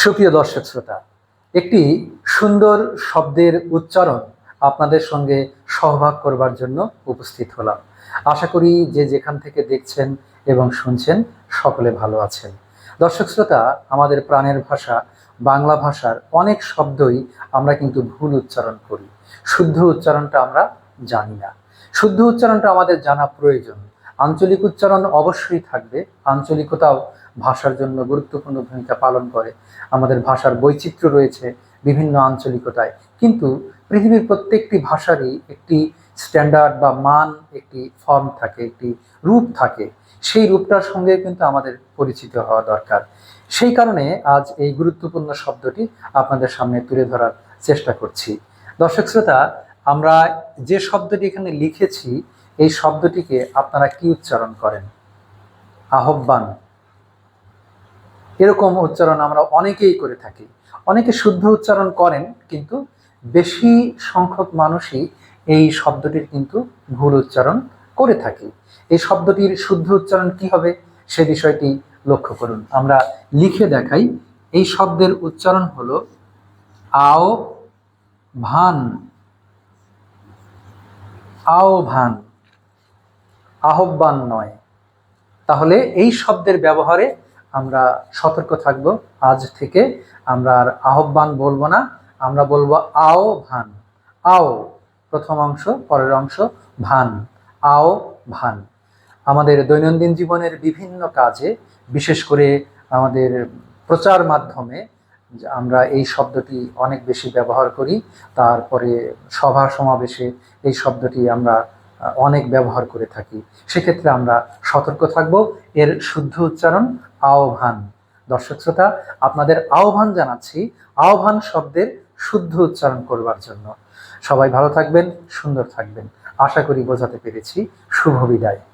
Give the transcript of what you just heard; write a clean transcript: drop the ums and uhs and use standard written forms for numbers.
সুপ্রিয় দর্শক শ্রোতা, একটি সুন্দর শব্দের উচ্চারণ আপনাদের সঙ্গে সহভাগ করবার জন্য উপস্থিত হলাম। আশা করি যে যেখান থেকে দেখছেন এবং শুনছেন সকলে ভালো আছেন। দর্শক শ্রোতা, আমাদের প্রাণের ভাষা বাংলা ভাষার অনেক শব্দই আমরা কিন্তু ভুল উচ্চারণ করি। শুদ্ধ উচ্চারণটা আমরা জানি না। শুদ্ধ উচ্চারণটা আমাদের জানা প্রয়োজন। আঞ্চলিক উচ্চারণ অবশ্যই থাকবে, আঞ্চলিকতাও ভাষার জন্য গুরুত্বপূর্ণ ভূমিকা পালন করে। আমাদের ভাষার বৈচিত্র্য রয়েছে বিভিন্ন আঞ্চলিকতায়, কিন্তু পৃথিবীর প্রত্যেকটি ভাষারই একটি স্ট্যান্ডার্ড বা মান, একটি ফর্ম থাকে, একটি রূপ থাকে। সেই রূপটার সঙ্গে কিন্তু আমাদের পরিচিত হওয়া দরকার। সেই কারণে আজ এই গুরুত্বপূর্ণ শব্দটি আপনাদের সামনে তুলে ধরার চেষ্টা করছি। দর্শক শ্রোতা, আমরা যে শব্দটি এখানে লিখেছি, এই শব্দটিকে আপনারা কি উচ্চারণ করেন? আহ্বান, এরকম উচ্চারণ আমরা অনেকেই করে থাকি। অনেকে শুদ্ধ উচ্চারণ করেন, কিন্তু বেশি সংখ্যক মানুষই এই শব্দটির কিন্তু ভুল উচ্চারণ করে থাকি। এই শব্দটির শুদ্ধ উচ্চারণ কি হবে সে বিষয়টি লক্ষ্য করুন। আমরা লিখে দেখাই। এই শব্দের উচ্চারণ হলো আও ভান। আও ভান, আহ্বান নয়। তাহলে এই শব্দের ব্যবহারে আমরা সতর্ক থাকব। আজ থেকে আমরা আর আহ্বান বলবো না, আমরা বলবো আও ভান। আও প্রথম অংশ, পরের অংশ ভান, আও ভান। আমাদের দৈনন্দিন জীবনের বিভিন্ন কাজে, বিশেষ করে আমাদের প্রচার মাধ্যমে আমরা এই শব্দটি অনেক বেশি ব্যবহার করি। তারপরে সভা সমাবেশে এই শব্দটি আমরা অনেক ব্যবহার করে থাকি। সেক্ষেত্রে আমরা সতর্ক থাকব। এর শুদ্ধ উচ্চারণ আহ্বান। দর্শক শ্রোতা, আপনাদের আহ্বান জানাচ্ছি আহ্বান শব্দের শুদ্ধ উচ্চারণ করবার জন্য। সবাই ভালো থাকবেন, সুন্দর থাকবেন। আশা করি বোঝাতে পেরেছি। শুভ বিদায়।